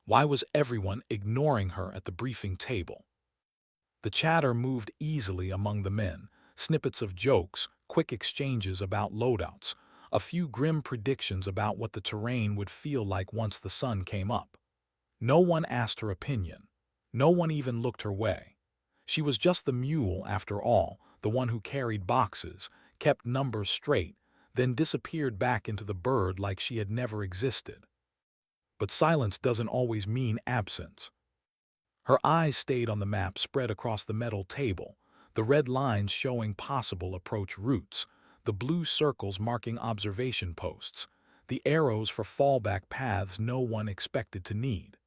Why was everyone ignoring her at the briefing table? The chatter moved easily among the men, snippets of jokes, quick exchanges about loadouts, a few grim predictions about what the terrain would feel like once the sun came up. No one asked her opinion. No one even looked her way. She was just the mule, after all, the one who carried boxes, kept numbers straight, then disappeared back into the bird like she had never existed. But silence doesn't always mean absence. Her eyes stayed on the map spread across the metal table, the red lines showing possible approach routes, the blue circles marking observation posts, the arrows for fallback paths no one expected to need.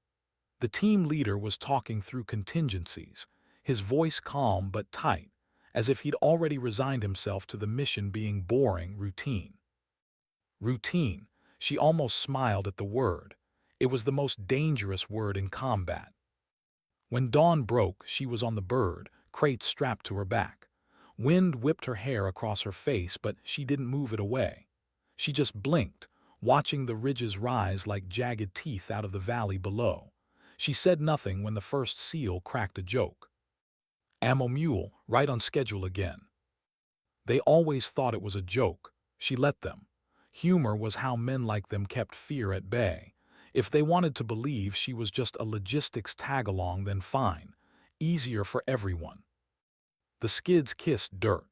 The team leader was talking through contingencies, his voice calm but tight, as if he'd already resigned himself to the mission being boring routine. Routine. She almost smiled at the word. It was the most dangerous word in combat. When dawn broke, she was on the bird, crates strapped to her back. Wind whipped her hair across her face, but she didn't move it away. She just blinked, watching the ridges rise like jagged teeth out of the valley below. She said nothing when the first seal cracked a joke. Ammo Mule, right on schedule again. They always thought it was a joke. She let them. Humor was how men like them kept fear at bay. If they wanted to believe she was just a logistics tag-along, then fine. Easier for everyone. The skids kissed dirt.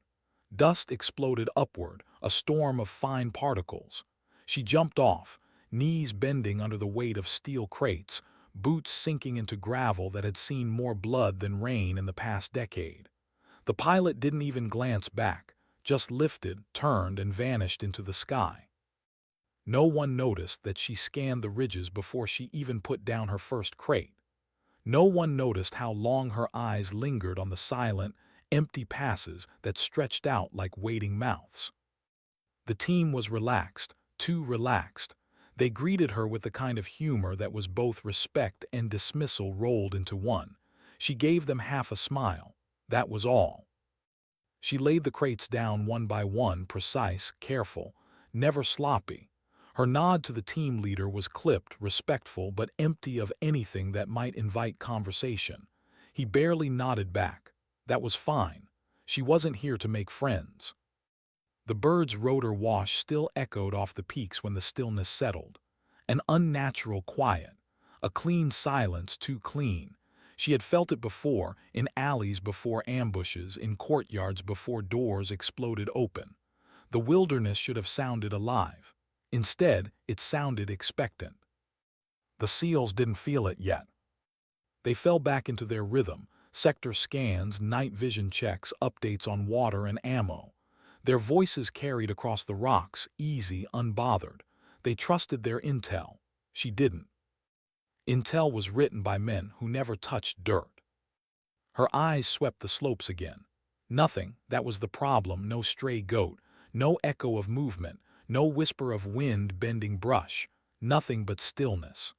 Dust exploded upward, a storm of fine particles. She jumped off, knees bending under the weight of steel crates, boots sinking into gravel that had seen more blood than rain in the past decade. The pilot didn't even glance back, just lifted, turned, and vanished into the sky. No one noticed that she scanned the ridges before she even put down her first crate. No one noticed how long her eyes lingered on the silent, empty passes that stretched out like waiting mouths. The team was relaxed, too relaxed. They greeted her with the kind of humor that was both respect and dismissal rolled into one. She gave them half a smile. That was all. She laid the crates down one by one, precise, careful, never sloppy. Her nod to the team leader was clipped, respectful, but empty of anything that might invite conversation. He barely nodded back. That was fine. She wasn't here to make friends. The bird's rotor wash still echoed off the peaks when the stillness settled. An unnatural quiet. A clean silence, too clean. She had felt it before, in alleys before ambushes, in courtyards before doors exploded open. The wilderness should have sounded alive. Instead, it sounded expectant. The SEALs didn't feel it yet. They fell back into their rhythm, sector scans, night vision checks, updates on water and ammo. Their voices carried across the rocks, easy, unbothered. They trusted their intel. She didn't. Intel was written by men who never touched dirt. Her eyes swept the slopes again. Nothing, that was the problem, no stray goat, no echo of movement, no whisper of wind bending brush, nothing but stillness.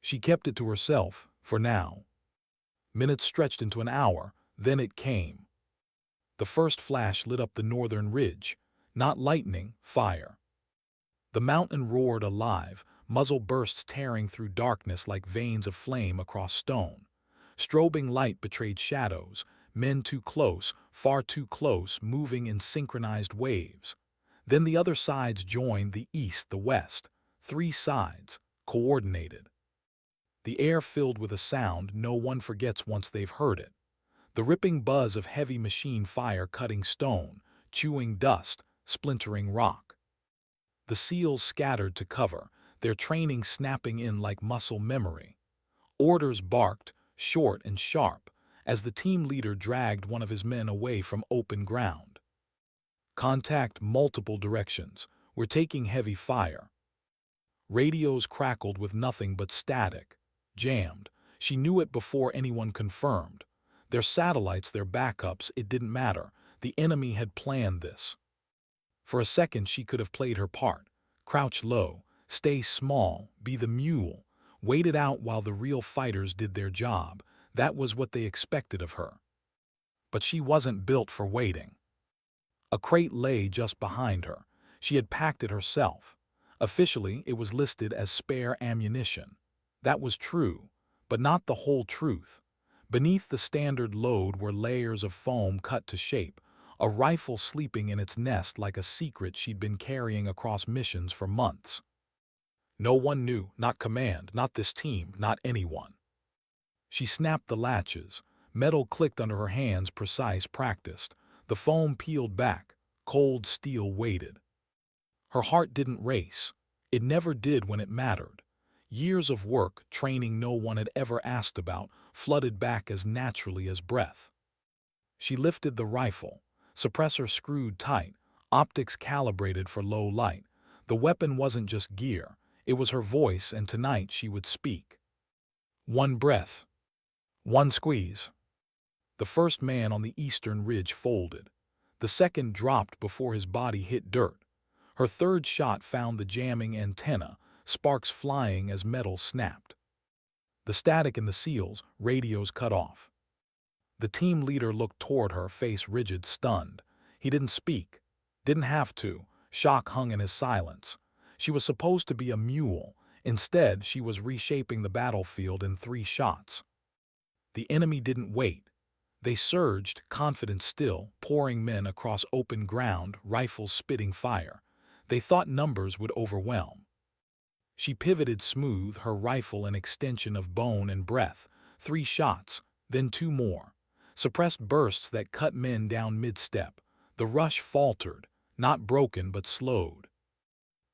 She kept it to herself, for now. Minutes stretched into an hour, then it came. The first flash lit up the northern ridge, not lightning, fire. The mountain roared alive, muzzle bursts tearing through darkness like veins of flame across stone. Strobing light betrayed shadows, men too close, far too close, moving in synchronized waves. Then the other sides joined, the east, the west. 3 sides, coordinated. The air filled with a sound no one forgets once they've heard it. The ripping buzz of heavy machine fire cutting stone, chewing dust, splintering rock. The SEALs scattered to cover, their training snapping in like muscle memory. Orders barked, short and sharp, as the team leader dragged one of his men away from open ground. Contact multiple directions. We're taking heavy fire. Radios crackled with nothing but static. Jammed. She knew it before anyone confirmed. Their satellites, their backups, it didn't matter. The enemy had planned this. For a second she could have played her part. Crouch low, stay small, be the mule, wait it out while the real fighters did their job. That was what they expected of her. But she wasn't built for waiting. A crate lay just behind her. She had packed it herself. Officially, it was listed as spare ammunition. That was true, but not the whole truth. Beneath the standard load were layers of foam cut to shape, a rifle sleeping in its nest like a secret she'd been carrying across missions for months. No one knew, not command, not this team, not anyone. She snapped the latches. Metal clicked under her hands, precise, practiced. The foam peeled back. Cold steel waited. Her heart didn't race. It never did when it mattered. Years of work, training no one had ever asked about, flooded back as naturally as breath. She lifted the rifle, suppressor screwed tight, optics calibrated for low light. The weapon wasn't just gear, it was her voice, and tonight she would speak. One breath. One squeeze. The first man on the eastern ridge folded. The second dropped before his body hit dirt. Her third shot found the jamming antenna, sparks flying as metal snapped. The static in the seals, radios cut off. The team leader looked toward her, face rigid, stunned. He didn't speak. Didn't have to. Shock hung in his silence. She was supposed to be a mule. Instead, she was reshaping the battlefield in 3 shots. The enemy didn't wait. They surged, confident still, pouring men across open ground, rifles spitting fire. They thought numbers would overwhelm. She pivoted smooth, her rifle an extension of bone and breath. 3 shots, then 2 more. Suppressed bursts that cut men down mid-step. The rush faltered, not broken but slowed.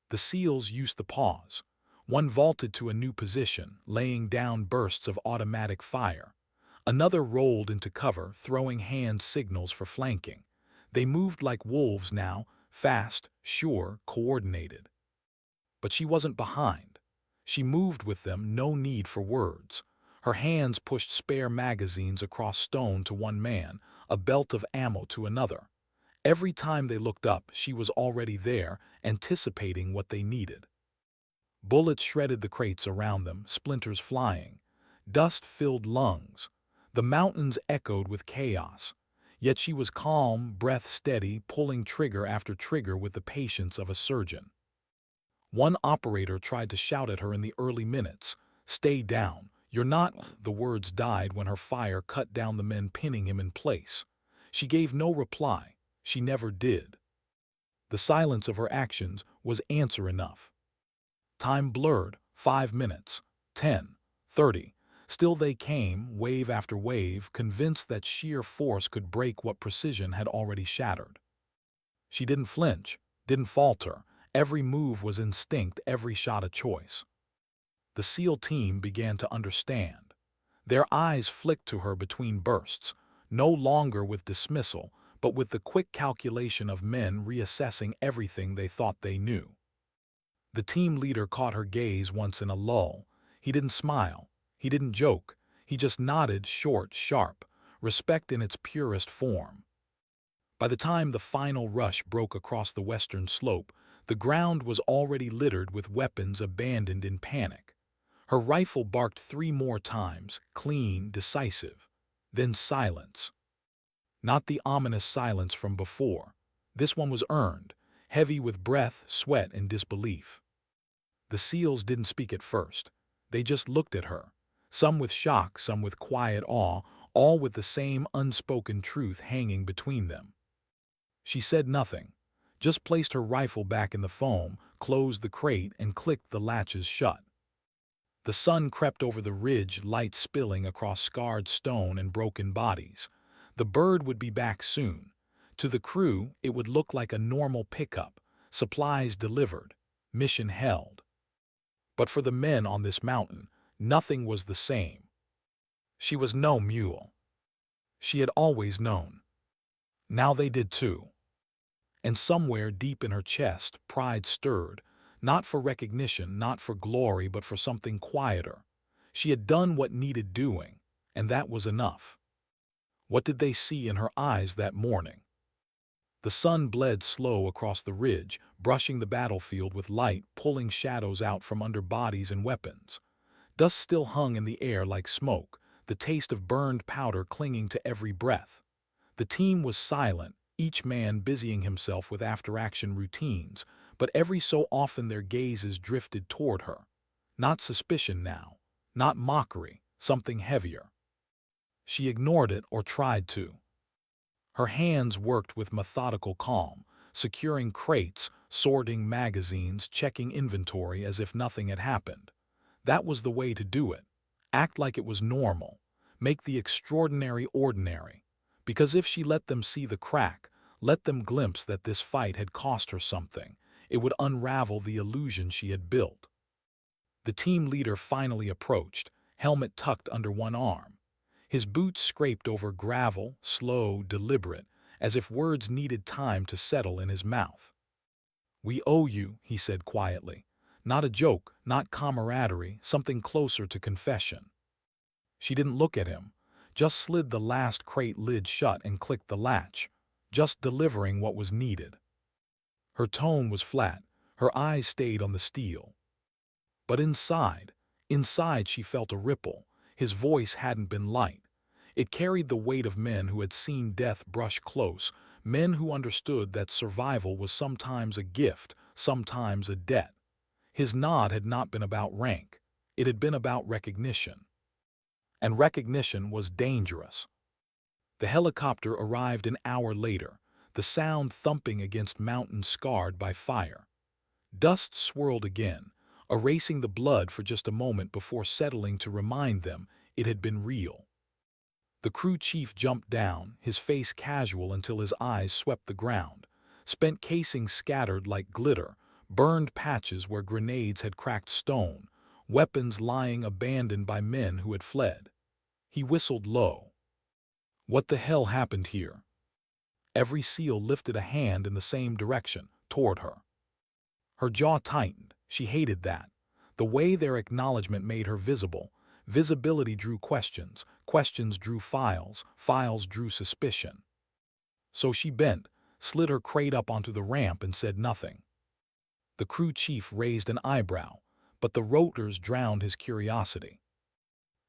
The SEALs used the pause. One vaulted to a new position, laying down bursts of automatic fire. Another rolled into cover, throwing hand signals for flanking. They moved like wolves now, fast, sure, coordinated. But she wasn't behind. She moved with them, no need for words. Her hands pushed spare magazines across stone to one man, a belt of ammo to another. Every time they looked up, she was already there, anticipating what they needed. Bullets shredded the crates around them, splinters flying. Dust filled lungs. The mountains echoed with chaos. Yet she was calm, breath steady, pulling trigger after trigger with the patience of a surgeon. One operator tried to shout at her in the early minutes, "Stay down. You're not—" The words died when her fire cut down the men, pinning him in place. She gave no reply. She never did. The silence of her actions was answer enough. Time blurred, 5 minutes, 10, 30. Still they came, wave after wave, convinced that sheer force could break what precision had already shattered. She didn't flinch, didn't falter. Every move was instinct, every shot a choice. The SEAL team began to understand. Their eyes flicked to her between bursts, no longer with dismissal, but with the quick calculation of men reassessing everything they thought they knew. The team leader caught her gaze once in a lull. He didn't smile. He didn't joke. He just nodded, short, sharp, respect in its purest form. By the time the final rush broke across the western slope, the ground was already littered with weapons abandoned in panic. Her rifle barked 3 more times, clean, decisive. Then silence. Not the ominous silence from before. This one was earned, heavy with breath, sweat, and disbelief. The SEALs didn't speak at first. They just looked at her. Some with shock, some with quiet awe, all with the same unspoken truth hanging between them. She said nothing, just placed her rifle back in the foam, closed the crate, and clicked the latches shut. The sun crept over the ridge, light spilling across scarred stone and broken bodies. The bird would be back soon. To the crew, it would look like a normal pickup, supplies delivered, mission held. But for the men on this mountain, nothing was the same. She was no mule. She had always known. Now they did too. And somewhere deep in her chest, pride stirred, not for recognition, not for glory, but for something quieter. She had done what needed doing, and that was enough. What did they see in her eyes that morning? The sun bled slow across the ridge, brushing the battlefield with light, pulling shadows out from under bodies and weapons. Dust still hung in the air like smoke, the taste of burned powder clinging to every breath. The team was silent, each man busying himself with after-action routines, but every so often their gazes drifted toward her. Not suspicion now, not mockery, something heavier. She ignored it or tried to. Her hands worked with methodical calm, securing crates, sorting magazines, checking inventory as if nothing had happened. That was the way to do it. Act like it was normal. Make the extraordinary ordinary. Because if she let them see the crack, let them glimpse that this fight had cost her something, it would unravel the illusion she had built. The team leader finally approached, helmet tucked under one arm. His boots scraped over gravel, slow, deliberate, as if words needed time to settle in his mouth. "We owe you," he said quietly. Not a joke, not camaraderie, something closer to confession. She didn't look at him, just slid the last crate lid shut and clicked the latch, just delivering what was needed. Her tone was flat, her eyes stayed on the steel. But inside she felt a ripple. His voice hadn't been light. It carried the weight of men who had seen death brush close, men who understood that survival was sometimes a gift, sometimes a debt. His nod had not been about rank. It had been about recognition. And recognition was dangerous. The helicopter arrived an hour later, the sound thumping against mountains scarred by fire. Dust swirled again, erasing the blood for just a moment before settling to remind them it had been real. The crew chief jumped down, his face casual until his eyes swept the ground. Spent casings scattered like glitter, burned patches where grenades had cracked stone, weapons lying abandoned by men who had fled. He whistled low. "What the hell happened here?" Every SEAL lifted a hand in the same direction, toward her. Her jaw tightened. She hated that. The way their acknowledgement made her visible. Visibility drew questions, questions drew files, files drew suspicion. So she bent, slid her crate up onto the ramp and said nothing. The crew chief raised an eyebrow, but the rotors drowned his curiosity.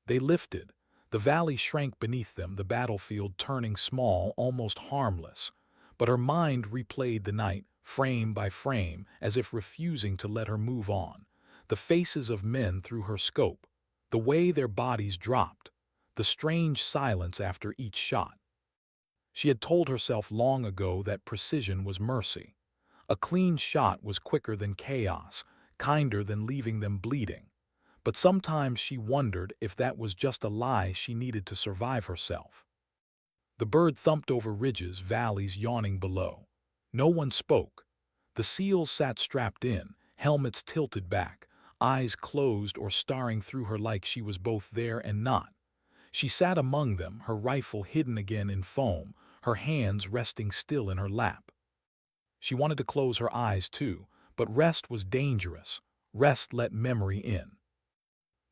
They lifted. The valley shrank beneath them, the battlefield turning small, almost harmless. But her mind replayed the night, frame by frame, as if refusing to let her move on. The faces of men through her scope, the way their bodies dropped, the strange silence after each shot. She had told herself long ago that precision was mercy. A clean shot was quicker than chaos, kinder than leaving them bleeding. But sometimes she wondered if that was just a lie she needed to survive herself. The bird thumped over ridges, valleys yawning below. No one spoke. The SEALs sat strapped in, helmets tilted back, eyes closed or staring through her like she was both there and not. She sat among them, her rifle hidden again in foam, her hands resting still in her lap. She wanted to close her eyes too, but rest was dangerous. Rest let memory in.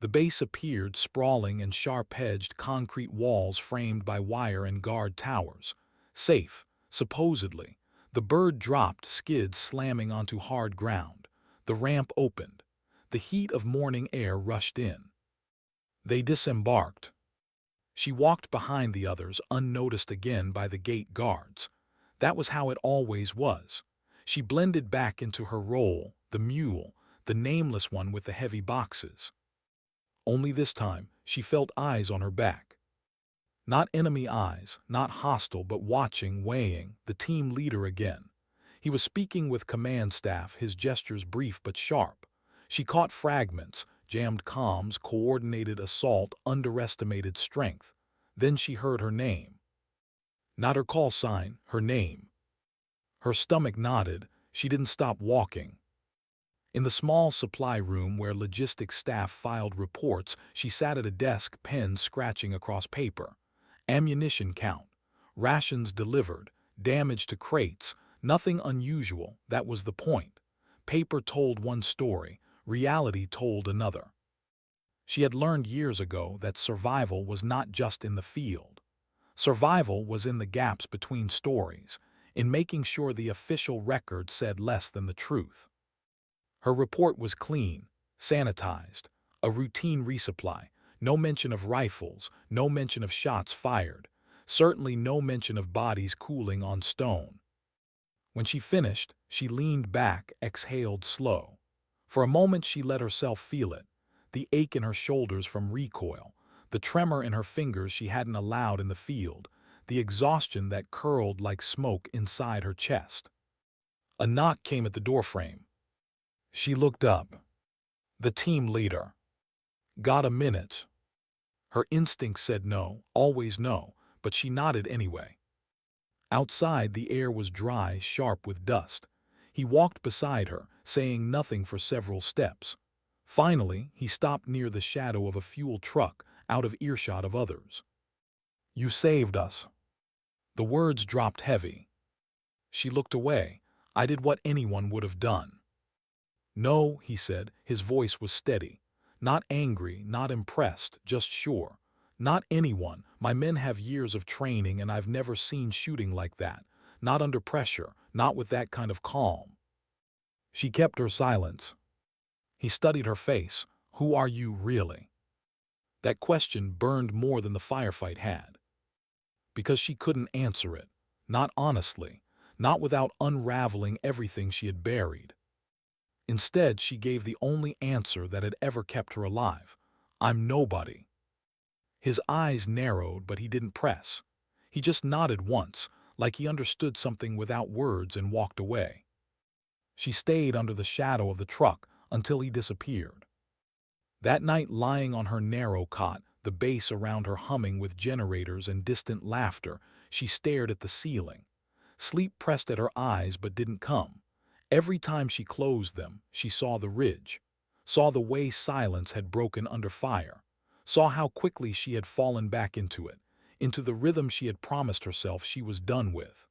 The base appeared, sprawling and sharp-edged concrete walls framed by wire and guard towers. Safe, supposedly. The bird dropped, skids slamming onto hard ground. The ramp opened. The heat of morning air rushed in. They disembarked. She walked behind the others, unnoticed again by the gate guards. That was how it always was. She blended back into her role, the mule, the nameless one with the heavy boxes. Only this time, she felt eyes on her back. Not enemy eyes, not hostile, but watching, weighing, the team leader again. He was speaking with command staff, his gestures brief but sharp. She caught fragments, jammed comms, coordinated assault, underestimated strength. Then she heard her name. Not her call sign, her name. Her stomach knotted. She didn't stop walking. In the small supply room where logistics staff filed reports, she sat at a desk, pen scratching across paper. Ammunition count, rations delivered, damage to crates, nothing unusual, that was the point. Paper told one story, reality told another. She had learned years ago that survival was not just in the field. Survival was in the gaps between stories, in making sure the official record said less than the truth. Her report was clean, sanitized, a routine resupply, no mention of rifles, no mention of shots fired, certainly no mention of bodies cooling on stone. When she finished, she leaned back, exhaled slow. For a moment she let herself feel it, the ache in her shoulders from recoil, the tremor in her fingers she hadn't allowed in the field, the exhaustion that curled like smoke inside her chest. A knock came at the doorframe. She looked up. The team leader. Got a minute? Her instinct said no, always no, but she nodded anyway. Outside, the air was dry, sharp with dust. He walked beside her, saying nothing for several steps. Finally, he stopped near the shadow of a fuel truck, out of earshot of others. "You saved us." The words dropped heavy. She looked away. "I did what anyone would have done." "No," he said. His voice was steady. Not angry, not impressed, just sure. "Not anyone. My men have years of training and I've never seen shooting like that. Not under pressure, not with that kind of calm." She kept her silence. He studied her face. "Who are you really?" That question burned more than the firefight had. Because she couldn't answer it. Not honestly. Not without unraveling everything she had buried. Instead, she gave the only answer that had ever kept her alive. "I'm nobody." His eyes narrowed, but he didn't press. He just nodded once, like he understood something without words, and walked away. She stayed under the shadow of the truck until he disappeared. That night, lying on her narrow cot, the base around her humming with generators and distant laughter, she stared at the ceiling. Sleep pressed at her eyes but didn't come. Every time she closed them, she saw the ridge, saw the way silence had broken under fire, saw how quickly she had fallen back into it, into the rhythm she had promised herself she was done with.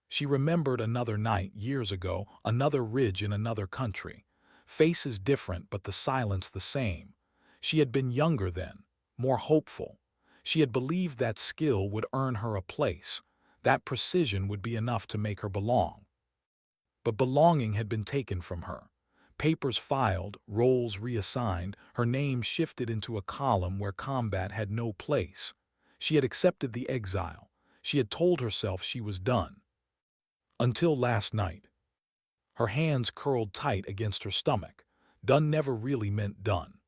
She remembered another night years ago, another ridge in another country. Faces different, but the silence the same. She had been younger then, more hopeful. She had believed that skill would earn her a place, that precision would be enough to make her belong. But belonging had been taken from her. Papers filed, roles reassigned, her name shifted into a column where combat had no place. She had accepted the exile. She had told herself she was done. Until last night. Her hands curled tight against her stomach. Done never really meant done.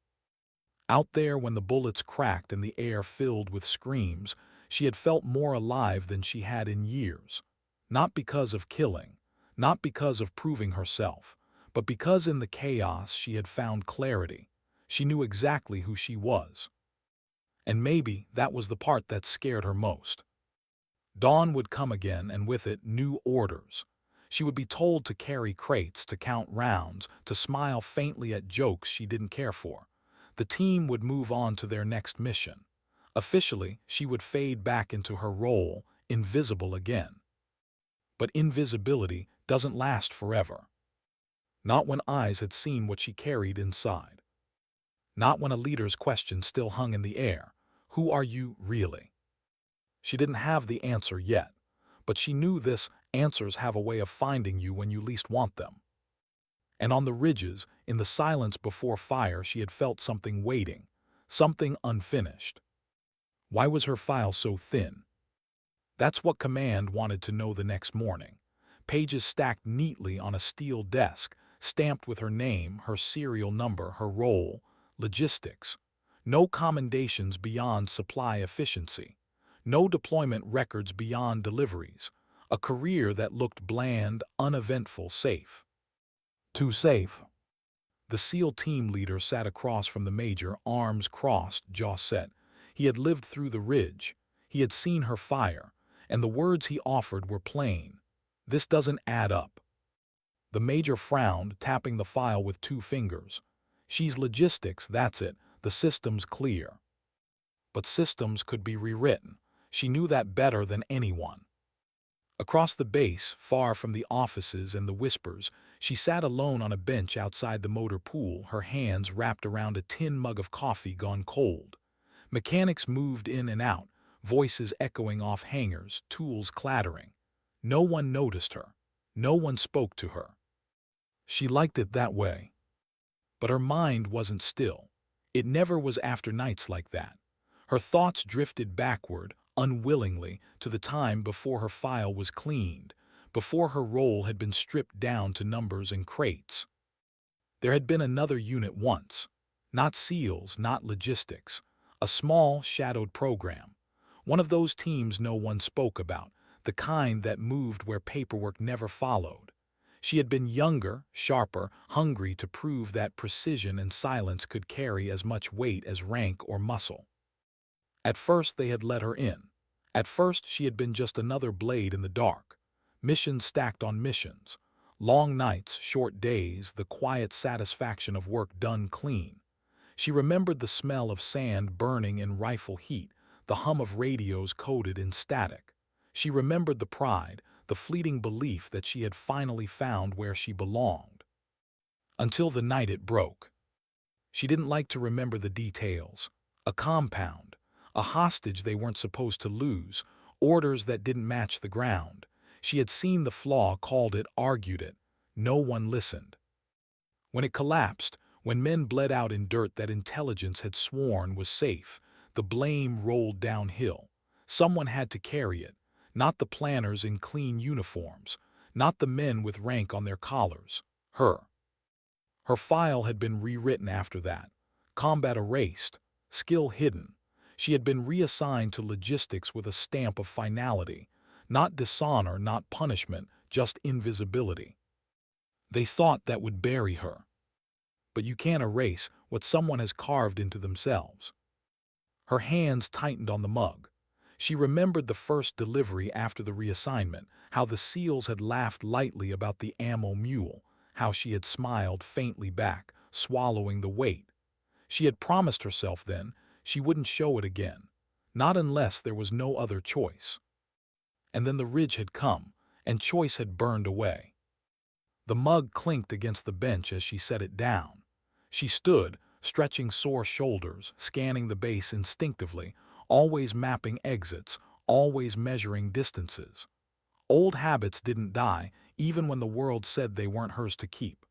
Out there, when the bullets cracked and the air filled with screams, she had felt more alive than she had in years. Not because of killing, not because of proving herself, but because in the chaos she had found clarity. She knew exactly who she was. And maybe that was the part that scared her most. Dawn would come again, and with it, new orders. She would be told to carry crates, to count rounds, to smile faintly at jokes she didn't care for. The team would move on to their next mission. Officially, she would fade back into her role, invisible again. But invisibility doesn't last forever. Not when eyes had seen what she carried inside. Not when a leader's question still hung in the air. Who are you, really? She didn't have the answer yet, but she knew this: answers have a way of finding you when you least want them. And on the ridges, in the silence before fire, she had felt something waiting, something unfinished. Why was her file so thin? That's what Command wanted to know the next morning. Pages stacked neatly on a steel desk, stamped with her name, her serial number, her role, logistics. No commendations beyond supply efficiency. No deployment records beyond deliveries. A career that looked bland, uneventful, safe. Too safe. The SEAL team leader sat across from the major, arms crossed, jaw set. He had lived through the ridge. He had seen her fire, and the words he offered were plain. This doesn't add up. The major frowned, tapping the file with 2 fingers. She's logistics, that's it. The system's clear. But systems could be rewritten. She knew that better than anyone. Across the base, far from the offices and the whispers, she sat alone on a bench outside the motor pool, her hands wrapped around a tin mug of coffee gone cold. Mechanics moved in and out, voices echoing off hangars, tools clattering. No one noticed her. No one spoke to her. She liked it that way. But her mind wasn't still. It never was after nights like that. Her thoughts drifted backward, unwillingly, to the time before her file was cleaned, before her role had been stripped down to numbers and crates. There had been another unit once. Not SEALs, not logistics. A small, shadowed program. One of those teams no one spoke about, the kind that moved where paperwork never followed. She had been younger, sharper, hungry to prove that precision and silence could carry as much weight as rank or muscle. At first they had let her in. At first she had been just another blade in the dark. Missions stacked on missions. Long nights, short days, the quiet satisfaction of work done clean. She remembered the smell of sand burning in rifle heat, the hum of radios coded in static. She remembered the pride, the fleeting belief that she had finally found where she belonged. Until the night it broke. She didn't like to remember the details. A compound, a hostage they weren't supposed to lose, orders that didn't match the ground. She had seen the flaw, called it, argued it. No one listened. When it collapsed, when men bled out in dirt that intelligence had sworn was safe, the blame rolled downhill. Someone had to carry it, not the planners in clean uniforms, not the men with rank on their collars. Her. Her file had been rewritten after that. Combat erased, skill hidden. She had been reassigned to logistics with a stamp of finality. Not dishonor, not punishment, just invisibility. They thought that would bury her. But you can't erase what someone has carved into themselves. Her hands tightened on the mug. She remembered the first delivery after the reassignment, how the SEALs had laughed lightly about the ammo mule, how she had smiled faintly back, swallowing the weight. She had promised herself then she wouldn't show it again, not unless there was no other choice. And then the ridge had come, and choice had burned away. The mug clinked against the bench as she set it down. She stood, stretching sore shoulders, scanning the base instinctively, always mapping exits, always measuring distances. Old habits didn't die, even when the world said they weren't hers to keep.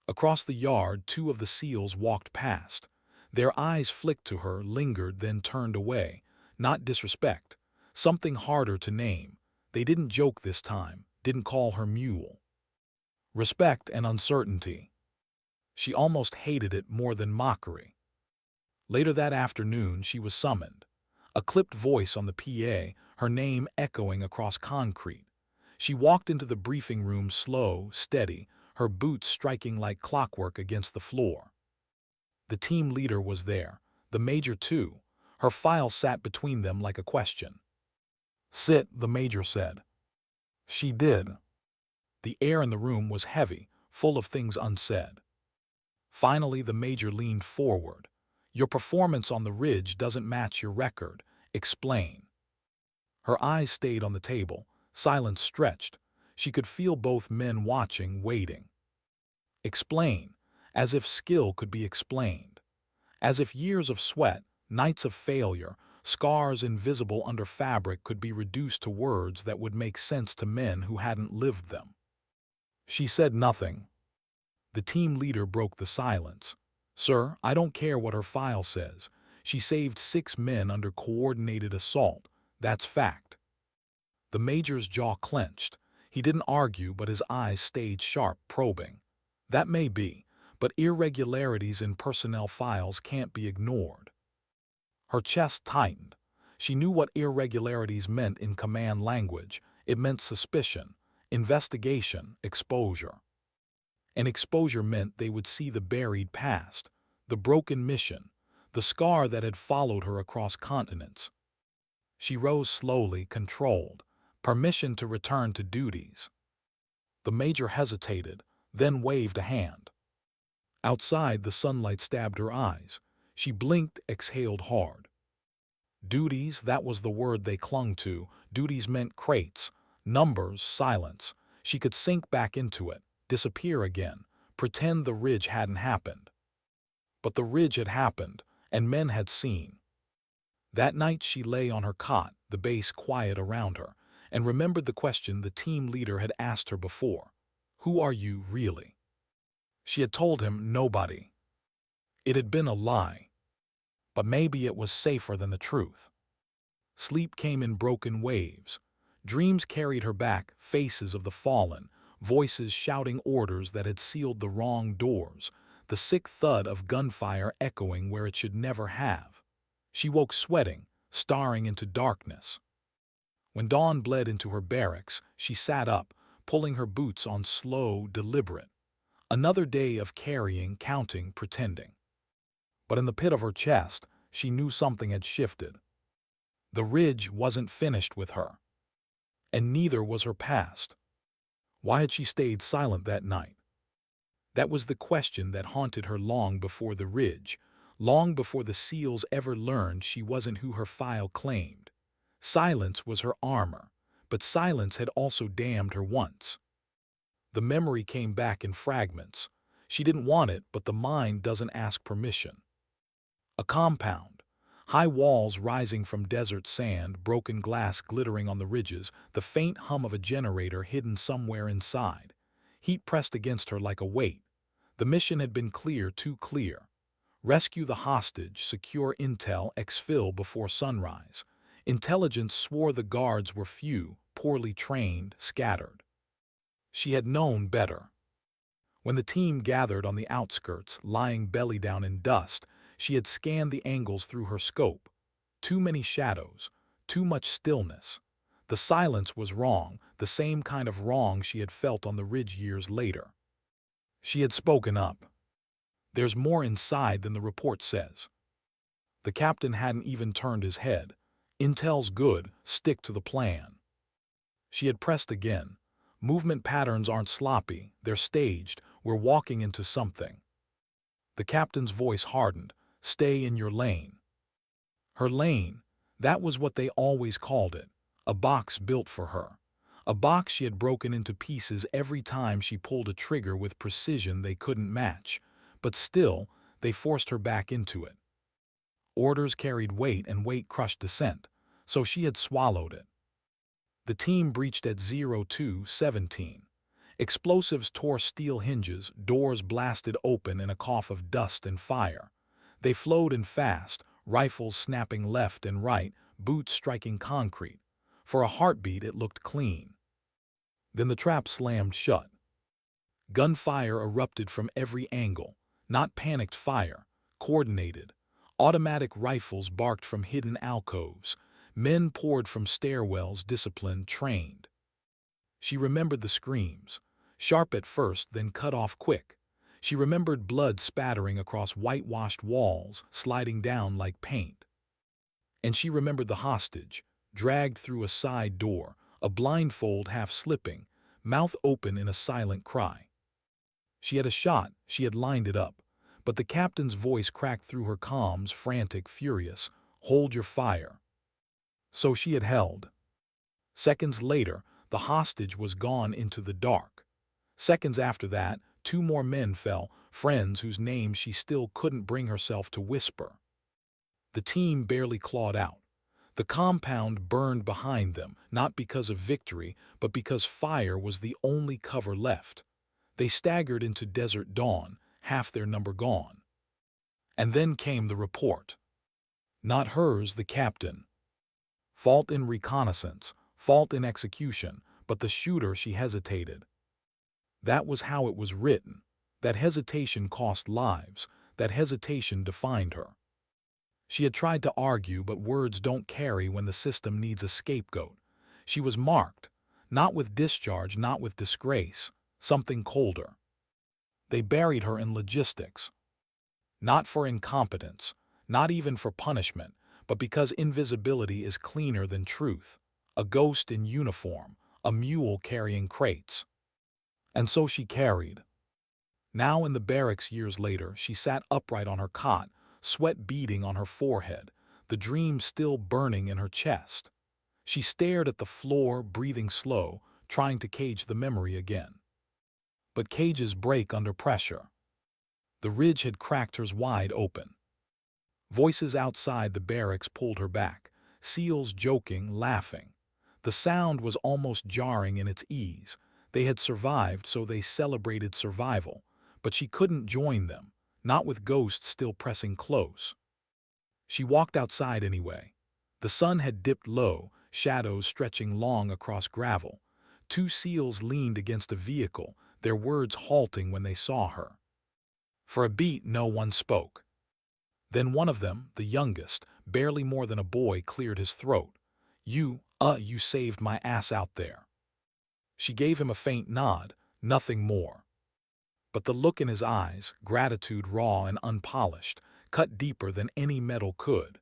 Across the yard, two of the SEALs walked past. Their eyes flicked to her, lingered, then turned away. Not disrespect. Something harder to name. They didn't joke this time, didn't call her Mule. Respect and uncertainty. She almost hated it more than mockery. Later that afternoon, she was summoned. A clipped voice on the PA, her name echoing across concrete. She walked into the briefing room slow, steady, her boots striking like clockwork against the floor. The team leader was there, the major too. Her file sat between them like a question. "Sit," the major said. She did. The air in the room was heavy, full of things unsaid. Finally, the major leaned forward. "Your performance on the ridge doesn't match your record. Explain." Her eyes stayed on the table, silence stretched. She could feel both men watching, waiting. Explain, as if skill could be explained. As if years of sweat, nights of failure, scars invisible under fabric could be reduced to words that would make sense to men who hadn't lived them. She said nothing. The team leader broke the silence. "Sir, I don't care what her file says. She saved 6 men under coordinated assault. That's fact." The major's jaw clenched. He didn't argue, but his eyes stayed sharp, probing. "That may be, but irregularities in personnel files can't be ignored." Her chest tightened. She knew what irregularities meant in command language. It meant suspicion, investigation, exposure. And exposure meant they would see the buried past, the broken mission, the scar that had followed her across continents. She rose slowly, controlled, permission to return to duties. The major hesitated, then waved a hand. Outside, the sunlight stabbed her eyes. She blinked, exhaled hard. Duties, that was the word they clung to. Duties meant crates, numbers, silence. She could sink back into it, disappear again, pretend the ridge hadn't happened. But the ridge had happened, and men had seen. That night she lay on her cot, the base quiet around her, and remembered the question the team leader had asked her before. "Who are you, really?" She had told him nobody. It had been a lie. But maybe it was safer than the truth. Sleep came in broken waves. Dreams carried her back, faces of the fallen, voices shouting orders that had sealed the wrong doors. the sick thud of gunfire echoing where it should never have. She woke sweating, staring into darkness. When dawn bled into her barracks, she sat up, pulling her boots on slow, deliberate. Another day of carrying, counting, pretending. But in the pit of her chest, she knew something had shifted. The ridge wasn't finished with her. And neither was her past. Why had she stayed silent that night? That was the question that haunted her long before the ridge, long before the SEALs ever learned she wasn't who her file claimed. Silence was her armor, but silence had also damned her once. The memory came back in fragments. She didn't want it, but the mind doesn't ask permission. A compound. High walls rising from desert sand, broken glass glittering on the ridges, the faint hum of a generator hidden somewhere inside. Heat pressed against her like a weight. The mission had been clear, too clear. Rescue the hostage, secure intel, exfil before sunrise. Intelligence swore the guards were few, poorly trained, scattered. She had known better. When the team gathered on the outskirts, lying belly down in dust, she had scanned the angles through her scope. Too many shadows, too much stillness. The silence was wrong, the same kind of wrong she had felt on the ridge years later. She had spoken up. There's more inside than the report says. The captain hadn't even turned his head. Intel's good, stick to the plan. She had pressed again. Movement patterns aren't sloppy, they're staged, we're walking into something. The captain's voice hardened. Stay in your lane. Her lane, that was what they always called it. A box built for her. A box she had broken into pieces every time she pulled a trigger with precision they couldn't match. But still, they forced her back into it. Orders carried weight and weight crushed dissent, so she had swallowed it. The team breached at 02:17. Explosives tore steel hinges, doors blasted open in a cough of dust and fire. They flowed in fast, rifles snapping left and right, boots striking concrete. For a heartbeat it looked clean. Then the trap slammed shut. Gunfire erupted from every angle, not panicked fire, coordinated. Automatic rifles barked from hidden alcoves. Men poured from stairwells, disciplined, trained. She remembered the screams, sharp at first, then cut off quick. She remembered blood spattering across whitewashed walls, sliding down like paint. And she remembered the hostage, dragged through a side door, a blindfold half slipping, mouth open in a silent cry. She had a shot, she had lined it up, but the captain's voice cracked through her comms, frantic, furious. Hold your fire. So she had held. Seconds later, the hostage was gone into the dark. Seconds after that, 2 more men fell, friends whose names she still couldn't bring herself to whisper. The team barely clawed out. The compound burned behind them, not because of victory, but because fire was the only cover left. They staggered into desert dawn, half their number gone. And then came the report. Not hers, the captain. Fault in reconnaissance, fault in execution, but the shooter, she hesitated. That was how it was written. That hesitation cost lives. That hesitation defined her. She had tried to argue, but words don't carry when the system needs a scapegoat. She was marked, not with discharge, not with disgrace, something colder. They buried her in logistics. Not for incompetence, not even for punishment, but because invisibility is cleaner than truth. A ghost in uniform, a mule carrying crates. And so she carried. Now in the barracks years later, she sat upright on her cot, sweat beading on her forehead, the dream still burning in her chest. She stared at the floor, breathing slow, trying to cage the memory again. But cages break under pressure. The ridge had cracked hers wide open. Voices outside the barracks pulled her back, SEALs joking, laughing. The sound was almost jarring in its ease. They had survived, so they celebrated survival. But she couldn't join them, not with ghosts still pressing close. She walked outside anyway. The sun had dipped low, shadows stretching long across gravel. 2 SEALs leaned against a vehicle, their words halting when they saw her. For a beat, no one spoke. Then one of them, the youngest, barely more than a boy, cleared his throat. You saved my ass out there." She gave him a faint nod, nothing more. But the look in his eyes, gratitude raw and unpolished, cut deeper than any metal could,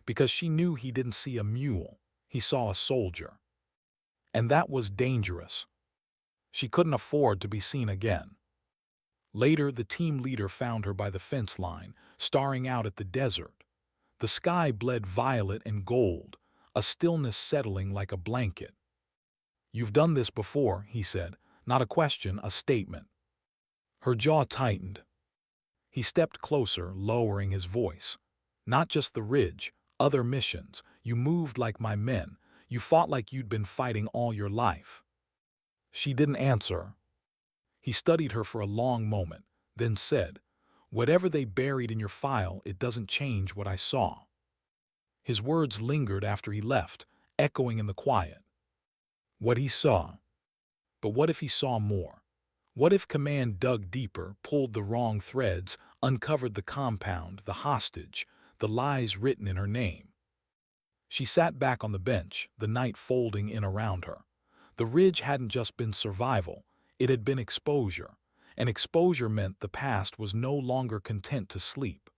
because she knew he didn't see a mule, he saw a soldier. And that was dangerous. She couldn't afford to be seen again. Later, the team leader found her by the fence line, staring out at the desert. The sky bled violet and gold, a stillness settling like a blanket. "You've done this before," he said, not a question, a statement. Her jaw tightened. He stepped closer, lowering his voice. "Not just the ridge, other missions. You moved like my men. You fought like you'd been fighting all your life." She didn't answer. He studied her for a long moment, then said, "Whatever they buried in your file, it doesn't change what I saw." His words lingered after he left, echoing in the quiet. What he saw. But what if he saw more? What if Command dug deeper, pulled the wrong threads, uncovered the compound, the hostage, the lies written in her name? She sat back on the bench, the night folding in around her. The ridge hadn't just been survival, it had been exposure, and exposure meant the past was no longer content to sleep.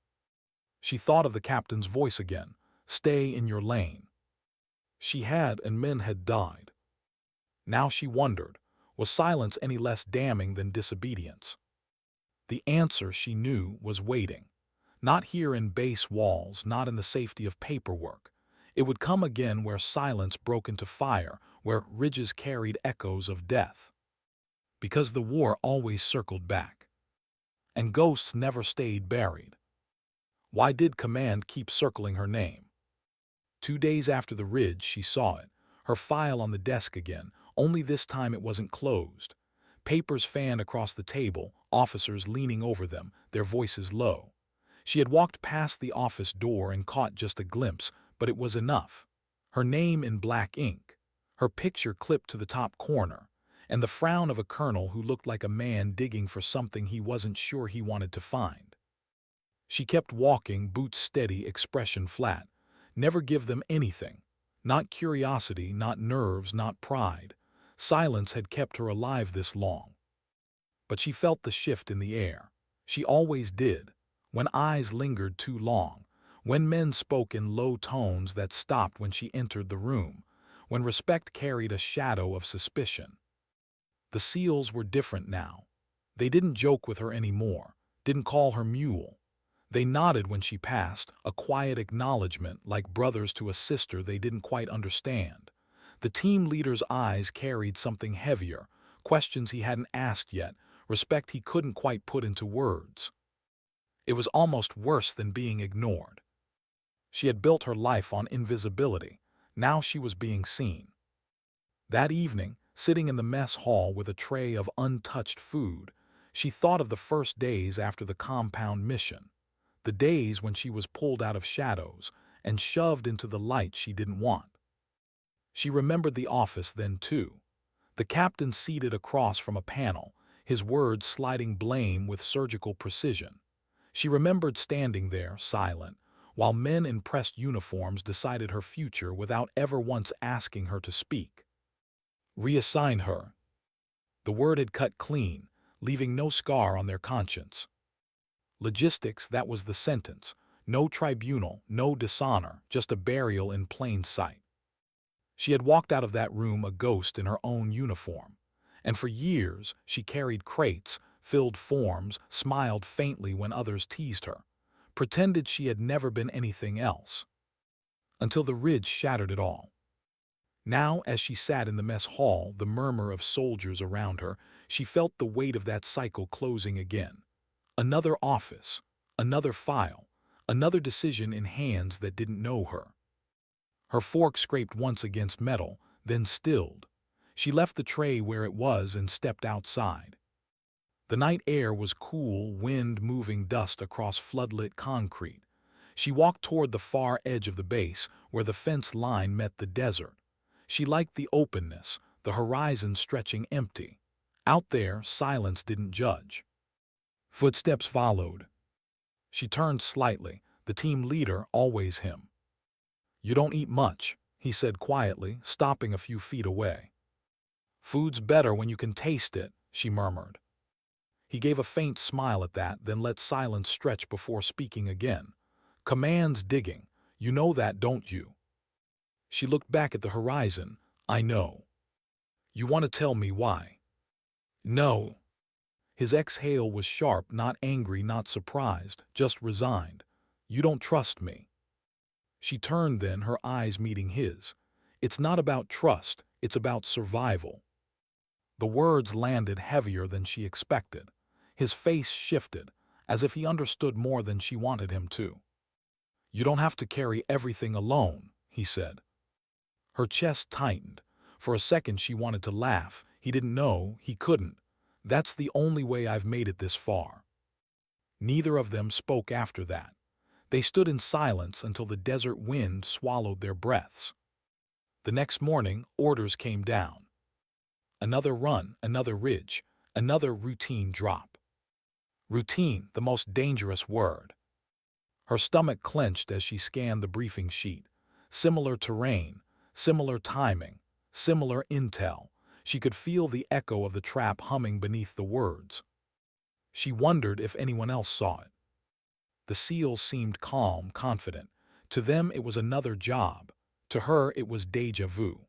She thought of the captain's voice again, "Stay in your lane." She had, and men had died. Now she wondered, was silence any less damning than disobedience? The answer, she knew, was waiting. Not here in base walls, not in the safety of paperwork. It would come again where silence broke into fire, where ridges carried echoes of death. Because the war always circled back. And ghosts never stayed buried. Why did Command keep circling her name? 2 days after the ridge, she saw it, her file on the desk again, only this time it wasn't closed. Papers fanned across the table, officers leaning over them, their voices low. She had walked past the office door and caught just a glimpse, but it was enough. Her name in black ink, her picture clipped to the top corner, and the frown of a colonel who looked like a man digging for something he wasn't sure he wanted to find. She kept walking, boots steady, expression flat. Never give them anything. Not curiosity, not nerves, not pride. Silence had kept her alive this long. But she felt the shift in the air. She always did. When eyes lingered too long. When men spoke in low tones that stopped when she entered the room. When respect carried a shadow of suspicion. The SEALs were different now. They didn't joke with her anymore. Didn't call her Mule. They nodded when she passed, a quiet acknowledgement like brothers to a sister they didn't quite understand. The team leader's eyes carried something heavier, questions he hadn't asked yet, respect he couldn't quite put into words. It was almost worse than being ignored. She had built her life on invisibility. Now she was being seen. That evening, sitting in the mess hall with a tray of untouched food, she thought of the first days after the compound mission. The days when she was pulled out of shadows and shoved into the light she didn't want. She remembered the office then too. The captain seated across from a panel, his words sliding blame with surgical precision. She remembered standing there, silent, while men in pressed uniforms decided her future without ever once asking her to speak. Reassign her. The word had cut clean, leaving no scar on their conscience. Logistics, that was the sentence. No tribunal, no dishonor, just a burial in plain sight. She had walked out of that room a ghost in her own uniform. And for years, she carried crates, filled forms, smiled faintly when others teased her, pretended she had never been anything else. Until the ridge shattered it all. Now, as she sat in the mess hall, the murmur of soldiers around her, she felt the weight of that cycle closing again. Another office, another file, another decision in hands that didn't know her. Her fork scraped once against metal, then stilled. She left the tray where it was and stepped outside. The night air was cool, wind moving dust across floodlit concrete. She walked toward the far edge of the base, where the fence line met the desert. She liked the openness, the horizon stretching empty. Out there, silence didn't judge. Footsteps followed. She turned slightly, the team leader always him. "You don't eat much," he said quietly, stopping a few feet away. "Food's better when you can taste it," she murmured. He gave a faint smile at that, then let silence stretch before speaking again. "Command's digging. You know that, don't you?" She looked back at the horizon. "I know." "You want to tell me why?" "No." His exhale was sharp, not angry, not surprised, just resigned. "You don't trust me." She turned then, her eyes meeting his. "It's not about trust, it's about survival." The words landed heavier than she expected. His face shifted, as if he understood more than she wanted him to. "You don't have to carry everything alone," he said. Her chest tightened. For a second she wanted to laugh. He didn't know, he couldn't. "That's the only way I've made it this far." Neither of them spoke after that. They stood in silence until the desert wind swallowed their breaths. The next morning, orders came down. Another run, another ridge, another routine drop. Routine, the most dangerous word. Her stomach clenched as she scanned the briefing sheet. Similar terrain, similar timing, similar intel. She could feel the echo of the trap humming beneath the words. She wondered if anyone else saw it. The SEALs seemed calm, confident. To them it was another job. To her it was déjà vu.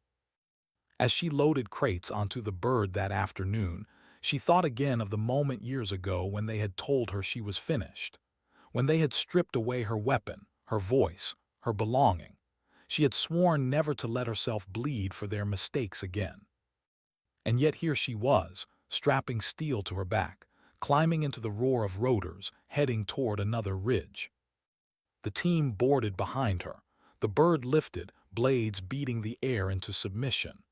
As she loaded crates onto the bird that afternoon, she thought again of the moment years ago when they had told her she was finished. When they had stripped away her weapon, her voice, her belonging. She had sworn never to let herself bleed for their mistakes again. And yet here she was, strapping steel to her back, climbing into the roar of rotors, heading toward another ridge. The team boarded behind her. The bird lifted, blades beating the air into submission.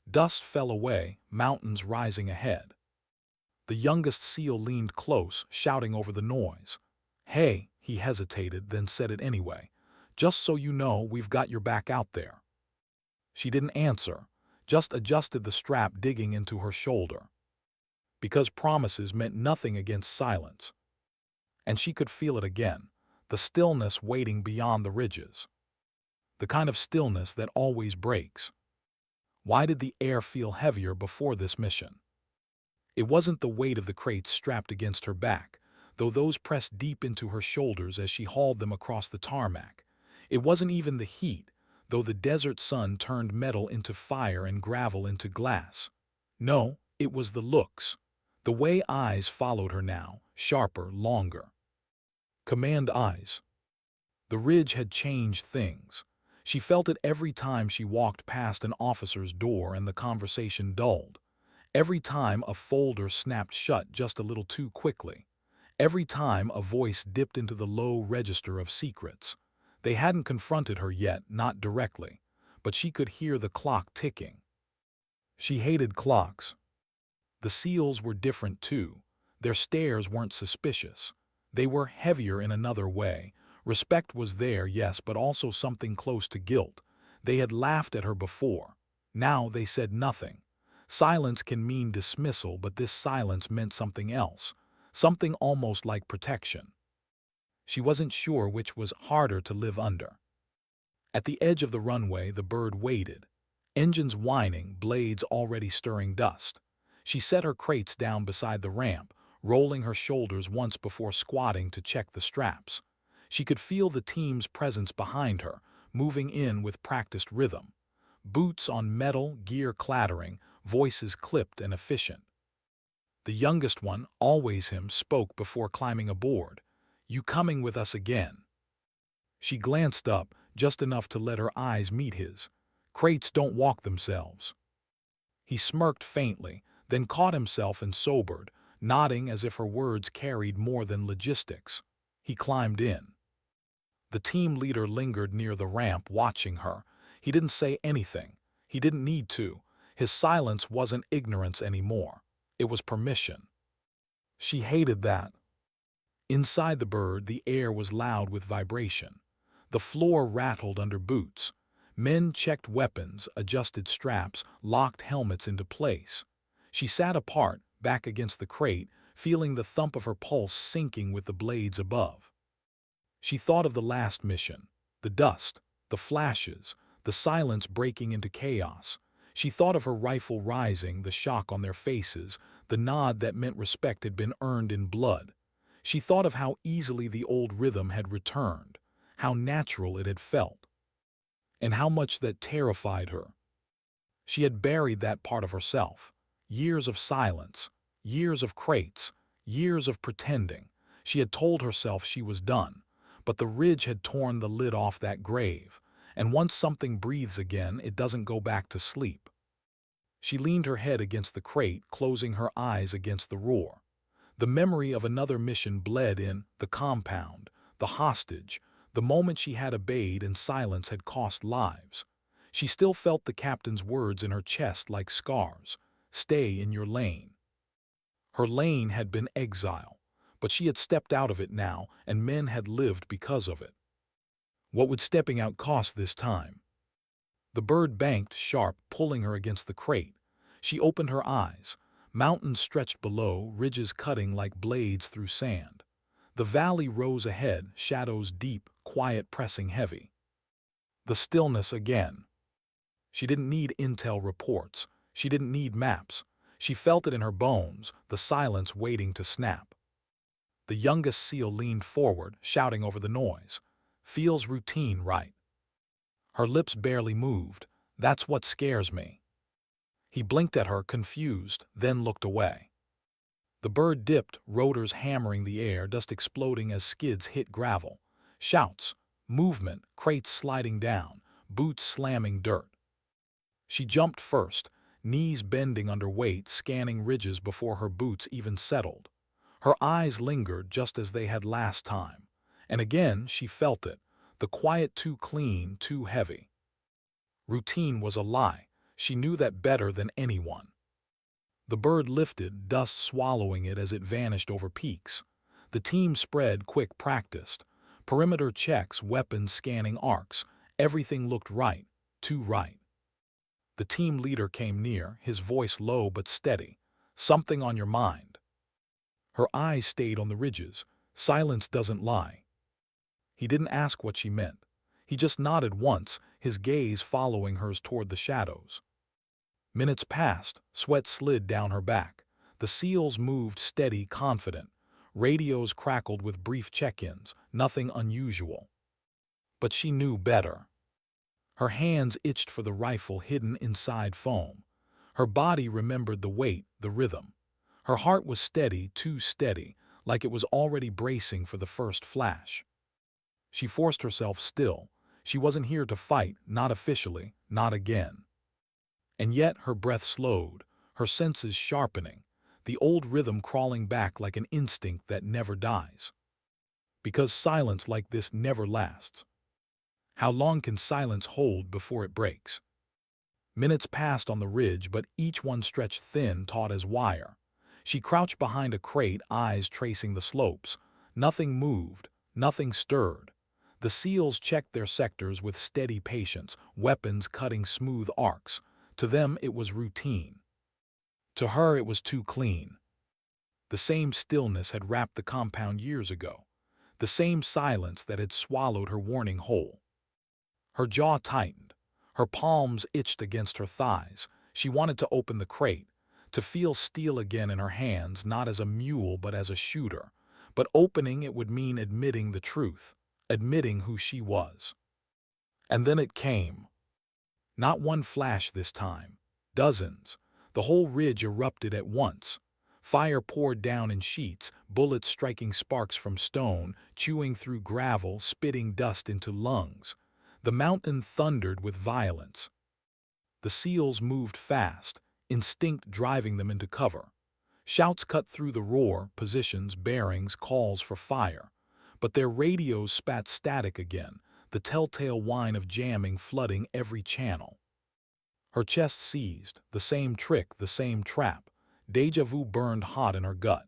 Dust fell away, mountains rising ahead. The youngest SEAL leaned close, shouting over the noise. "Hey," he hesitated, then said it anyway. "Just so you know, we've got your back out there." She didn't answer, just adjusted the strap digging into her shoulder. Because promises meant nothing against silence. And she could feel it again, the stillness waiting beyond the ridges. The kind of stillness that always breaks. Why did the air feel heavier before this mission? It wasn't the weight of the crates strapped against her back, though those pressed deep into her shoulders as she hauled them across the tarmac. It wasn't even the heat, though the desert sun turned metal into fire and gravel into glass. No, it was the looks. The way eyes followed her now, sharper, longer. Command eyes. The ridge had changed things. She felt it every time she walked past an officer's door and the conversation dulled. Every time a folder snapped shut just a little too quickly. Every time a voice dipped into the low register of secrets. They hadn't confronted her yet, not directly, but she could hear the clock ticking. She hated clocks. The SEALs were different too. Their stares weren't suspicious. They were heavier in another way. Respect was there, yes, but also something close to guilt. They had laughed at her before. Now they said nothing. Silence can mean dismissal, but this silence meant something else. Something almost like protection. She wasn't sure which was harder to live under. At the edge of the runway, the bird waited. Engines whining, blades already stirring dust. She set her crates down beside the ramp, rolling her shoulders once before squatting to check the straps. She could feel the team's presence behind her, moving in with practiced rhythm. Boots on metal, gear clattering, voices clipped and efficient. The youngest one, always him, spoke before climbing aboard. "You coming with us again?" She glanced up, just enough to let her eyes meet his. "Crates don't walk themselves." He smirked faintly, then caught himself and sobered, nodding as if her words carried more than logistics. He climbed in. The team leader lingered near the ramp, watching her. He didn't say anything. He didn't need to. His silence wasn't ignorance anymore. It was permission. She hated that. Inside the bird, the air was loud with vibration. The floor rattled under boots. Men checked weapons, adjusted straps, locked helmets into place. She sat apart, back against the crate, feeling the thump of her pulse sinking with the blades above. She thought of the last mission, the dust, the flashes, the silence breaking into chaos. She thought of her rifle rising, the shock on their faces, the nod that meant respect had been earned in blood. She thought of how easily the old rhythm had returned, how natural it had felt, and how much that terrified her. She had buried that part of herself. Years of silence, years of crates, years of pretending. She had told herself she was done, but the ridge had torn the lid off that grave, and once something breathes again, it doesn't go back to sleep. She leaned her head against the crate, closing her eyes against the roar. The memory of another mission bled in, the compound, the hostage, the moment she had obeyed and silence had cost lives. She still felt the captain's words in her chest like scars. Stay in your lane. Her lane had been exile, but she had stepped out of it now, and men had lived because of it. What would stepping out cost this time? The bird banked sharp, pulling her against the crate. She opened her eyes. Mountains stretched below, ridges cutting like blades through sand. The valley rose ahead, shadows deep, quiet pressing heavy. The stillness again. She didn't need intel reports. She didn't need maps. She felt it in her bones, the silence waiting to snap. The youngest seal leaned forward, shouting over the noise. Feels routine, right? Her lips barely moved. That's what scares me. He blinked at her, confused, then looked away. The bird dipped, rotors hammering the air, dust exploding as skids hit gravel. Shouts, movement, crates sliding down, boots slamming dirt. She jumped first, knees bending under weight, scanning ridges before her boots even settled. Her eyes lingered just as they had last time. And again she felt it, the quiet too clean, too heavy. Routine was a lie. She knew that better than anyone. The bird lifted, dust swallowing it as it vanished over peaks. The team spread, quick practiced. Perimeter checks, weapons scanning arcs. Everything looked right, too right. The team leader came near, his voice low but steady. Something on your mind. Her eyes stayed on the ridges. Silence doesn't lie. He didn't ask what she meant. He just nodded once, his gaze following hers toward the shadows. Minutes passed, sweat slid down her back. The seals moved steady, confident. Radios crackled with brief check-ins, nothing unusual. But she knew better. Her hands itched for the rifle hidden inside foam. Her body remembered the weight, the rhythm. Her heart was steady, too steady, like it was already bracing for the first flash. She forced herself still. She wasn't here to fight, not officially, not again. And yet her breath slowed, her senses sharpening, the old rhythm crawling back like an instinct that never dies. Because silence like this never lasts. How long can silence hold before it breaks? Minutes passed on the ridge, but each one stretched thin, taut as wire. She crouched behind a crate, eyes tracing the slopes. Nothing moved, nothing stirred. The seals checked their sectors with steady patience, weapons cutting smooth arcs. To them it was routine. To her it was too clean. The same stillness had wrapped the compound years ago. The same silence that had swallowed her warning whole. Her jaw tightened. Her palms itched against her thighs. She wanted to open the crate, to feel steel again in her hands, not as a mule but as a shooter. But opening it would mean admitting the truth, admitting who she was. And then it came. Not one flash this time. Dozens. The whole ridge erupted at once. Fire poured down in sheets, bullets striking sparks from stone, chewing through gravel, spitting dust into lungs. The mountain thundered with violence. The seals moved fast, instinct driving them into cover. Shouts cut through the roar, positions, bearings, calls for fire. But their radios spat static again, the telltale whine of jamming flooding every channel. Her chest seized, the same trick, the same trap. Deja vu burned hot in her gut.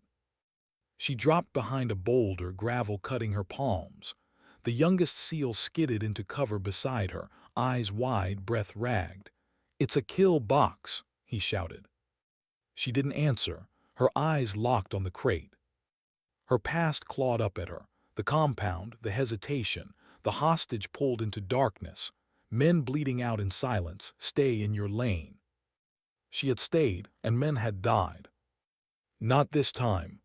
She dropped behind a boulder, gravel cutting her palms. The youngest seal skidded into cover beside her, eyes wide, breath ragged. "It's a kill box," he shouted. She didn't answer. her eyes locked on the crate. Her past clawed up at her, the compound, the hesitation, the hostage pulled into darkness, men bleeding out in silence, stay in your lane. She had stayed, and men had died. Not this time.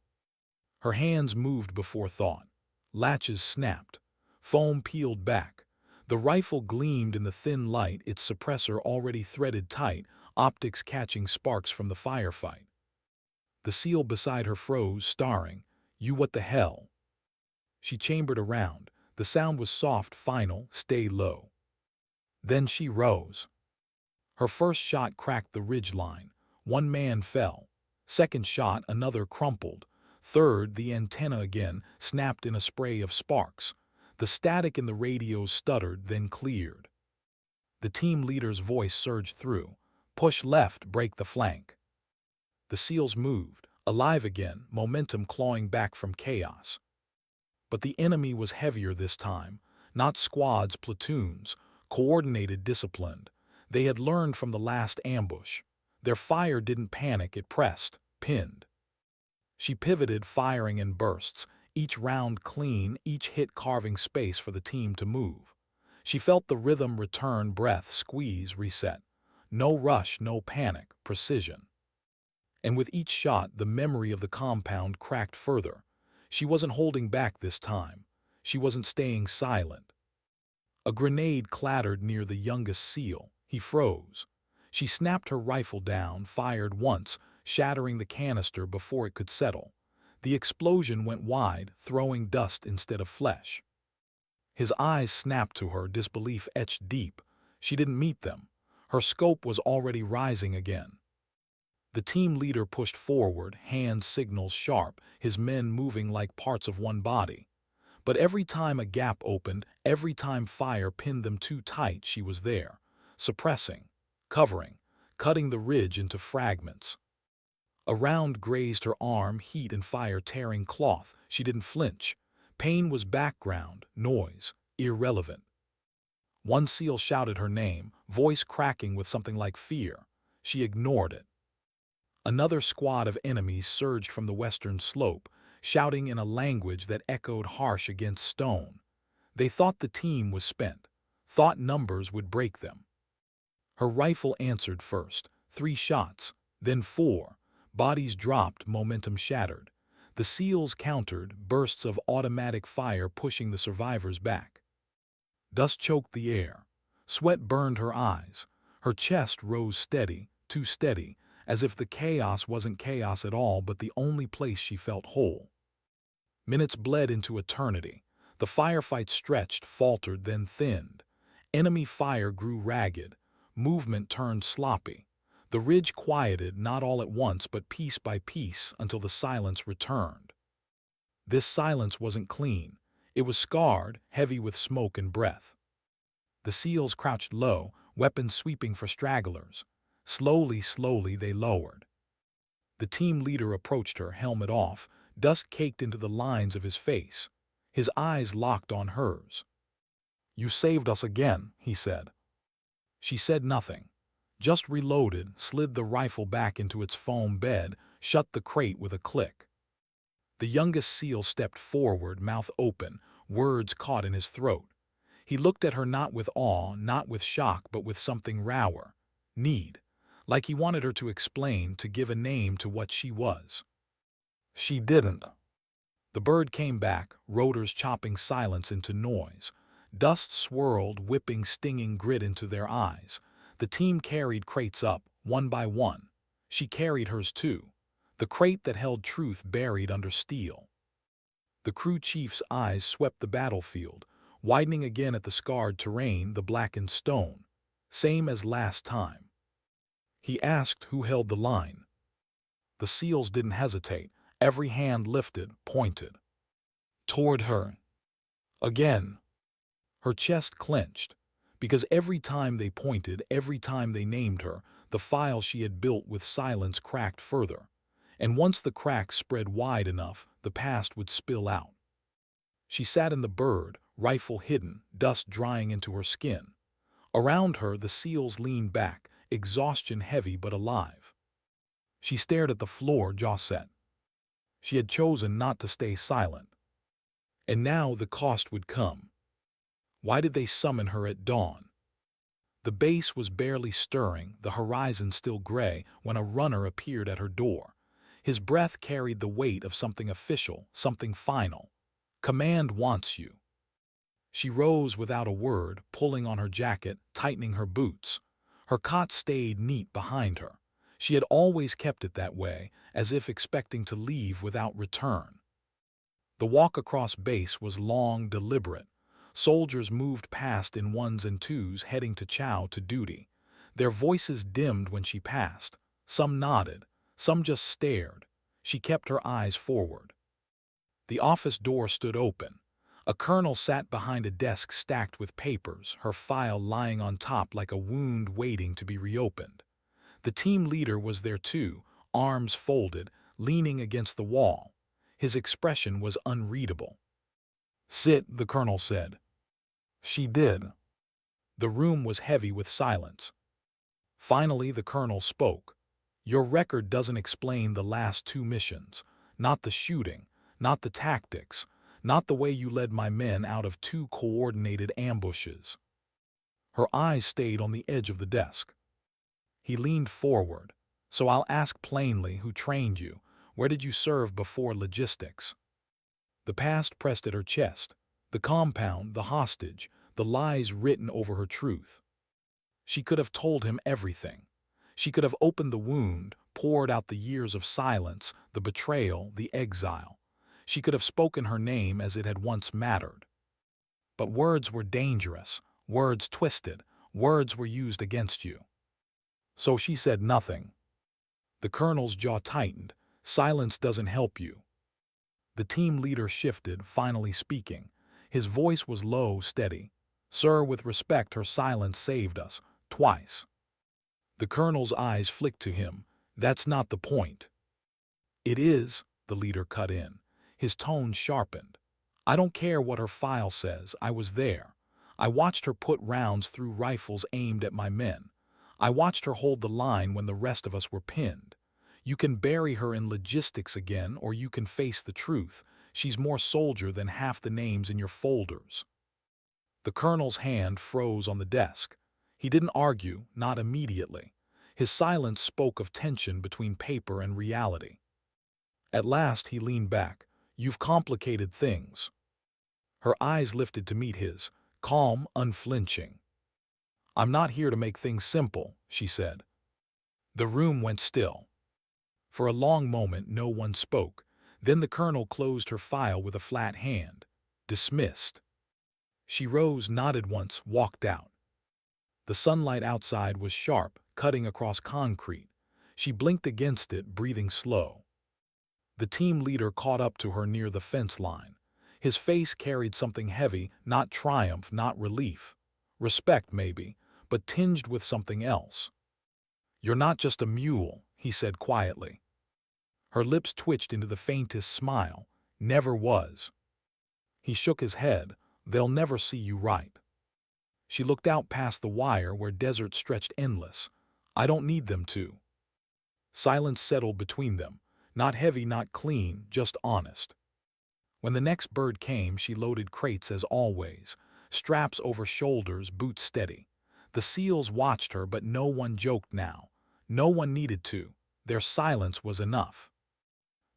Her hands moved before thought. Latches snapped. Foam peeled back. The rifle gleamed in the thin light, its suppressor already threaded tight, optics catching sparks from the firefight. The seal beside her froze, staring. You what the hell? She chambered around. The sound was soft, final, stay low. Then she rose. Her first shot cracked the ridgeline. One man fell. Second shot, another crumpled. Third, the antenna again, snapped in a spray of sparks. The static in the radio stuttered, then cleared. The team leader's voice surged through. Push left, break the flank. The SEALs moved, alive again, momentum clawing back from chaos. But the enemy was heavier this time. Not squads, platoons, coordinated, disciplined. They had learned from the last ambush. Their fire didn't panic, it pressed, pinned. She pivoted, firing in bursts, each round clean, each hit carving space for the team to move. She felt the rhythm return, breath, squeeze, reset. No rush, no panic, precision. And with each shot, the memory of the compound cracked further. She wasn't holding back this time. She wasn't staying silent. A grenade clattered near the youngest SEAL. He froze. She snapped her rifle down, fired once, shattering the canister before it could settle. The explosion went wide, throwing dust instead of flesh. His eyes snapped to her, disbelief etched deep. She didn't meet them. Her scope was already rising again. The team leader pushed forward, hand signals sharp, his men moving like parts of one body. But every time a gap opened, every time fire pinned them too tight, she was there, suppressing, covering, cutting the ridge into fragments. A round grazed her arm, heat and fire tearing cloth. She didn't flinch. Pain was background, noise, irrelevant. One SEAL shouted her name, voice cracking with something like fear. She ignored it. Another squad of enemies surged from the western slope, shouting in a language that echoed harsh against stone. They thought the team was spent, thought numbers would break them. Her rifle answered first, 3 shots, then 4. Bodies dropped, momentum shattered. The SEALs countered, bursts of automatic fire pushing the survivors back. Dust choked the air. Sweat burned her eyes. Her chest rose steady, too steady, as if the chaos wasn't chaos at all but the only place she felt whole. Minutes bled into eternity. The firefight stretched, faltered, then thinned. Enemy fire grew ragged. Movement turned sloppy. The ridge quieted, not all at once but piece by piece, until the silence returned. This silence wasn't clean. It was scarred, heavy with smoke and breath. The SEALs crouched low, weapons sweeping for stragglers. Slowly, slowly they lowered. The team leader approached her, helmet off, dust caked into the lines of his face. His eyes locked on hers. "You saved us again," he said. She said nothing. Just reloaded, slid the rifle back into its foam bed, shut the crate with a click. The youngest SEAL stepped forward, mouth open, words caught in his throat. He looked at her not with awe, not with shock, but with something rawer. Need. Like he wanted her to explain, to give a name to what she was. She didn't. The bird came back, rotors chopping silence into noise. Dust swirled, whipping stinging grit into their eyes. The team carried crates up, one by one. She carried hers too. The crate that held truth buried under steel. The crew chief's eyes swept the battlefield, widening again at the scarred terrain, the blackened stone. Same as last time. He asked who held the line. The SEALs didn't hesitate. Every hand lifted, pointed. Toward her. Again. Her chest clenched. Because every time they pointed, every time they named her, the file she had built with silence cracked further. And once the cracks spread wide enough, the past would spill out. She sat in the bird, rifle hidden, dust drying into her skin. Around her, the SEALs leaned back, exhaustion heavy but alive. She stared at the floor, jaw set. She had chosen not to stay silent. And now the cost would come. Why did they summon her at dawn? The base was barely stirring, the horizon still gray, when a runner appeared at her door. His breath carried the weight of something official, something final. Command wants you. She rose without a word, pulling on her jacket, tightening her boots. Her cot stayed neat behind her. She had always kept it that way, as if expecting to leave without return. The walk across base was long, deliberate. Soldiers moved past in ones and twos, heading to chow to duty. Their voices dimmed when she passed. Some nodded, some just stared. She kept her eyes forward. The office door stood open. A colonel sat behind a desk stacked with papers, her file lying on top like a wound waiting to be reopened. The team leader was there too, arms folded, leaning against the wall. His expression was unreadable. "Sit," the colonel said. She did. The room was heavy with silence. Finally, the colonel spoke. "Your record doesn't explain the last 2 missions. Not the shooting, not the tactics, not the way you led my men out of 2 coordinated ambushes." Her eyes stayed on the edge of the desk. He leaned forward. "So I'll ask plainly, who trained you? Where did you serve before logistics?" The past pressed at her chest. The compound, the hostage, the lies written over her truth. She could have told him everything. She could have opened the wound, poured out the years of silence, the betrayal, the exile. She could have spoken her name as it had once mattered. But words were dangerous, words twisted, words were used against you. So she said nothing. The colonel's jaw tightened. Silence doesn't help you. The team leader shifted, finally speaking. His voice was low, steady. "Sir, with respect, her silence saved us. Twice." The colonel's eyes flicked to him. "That's not the point." "It is," the leader cut in. His tone sharpened. "I don't care what her file says. I was there. I watched her put rounds through rifles aimed at my men. I watched her hold the line when the rest of us were pinned. You can bury her in logistics again, or you can face the truth. She's more soldier than half the names in your folders." The colonel's hand froze on the desk. He didn't argue, not immediately. His silence spoke of tension between paper and reality. At last he leaned back. "You've complicated things." Her eyes lifted to meet his, calm, unflinching. "I'm not here to make things simple," she said. The room went still. For a long moment no one spoke. Then the colonel closed her file with a flat hand. "Dismissed." She rose, nodded once, walked out. The sunlight outside was sharp, cutting across concrete. She blinked against it, breathing slow. The team leader caught up to her near the fence line. His face carried something heavy, not triumph, not relief. Respect, maybe, but tinged with something else. "You're not just a mule," he said quietly. Her lips twitched into the faintest smile. "Never was." He shook his head. "They'll never see you right." She looked out past the wire where desert stretched endless. "I don't need them to." Silence settled between them. Not heavy, not clean, just honest. When the next bird came, she loaded crates as always. Straps over shoulders, boots steady. The SEALs watched her, but no one joked now. No one needed to. Their silence was enough.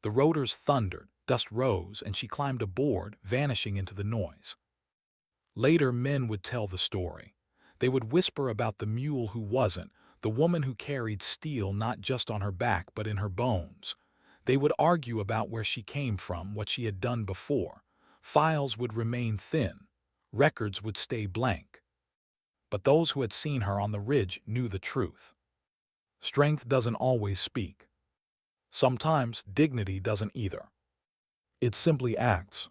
The rotors thundered, dust rose, and she climbed aboard, vanishing into the noise. Later, men would tell the story. They would whisper about the mule who wasn't, the woman who carried steel not just on her back but in her bones. They would argue about where she came from, what she had done before. Files would remain thin. Records would stay blank. But those who had seen her on the ridge knew the truth. Strength doesn't always speak. Sometimes dignity doesn't either. It simply acts.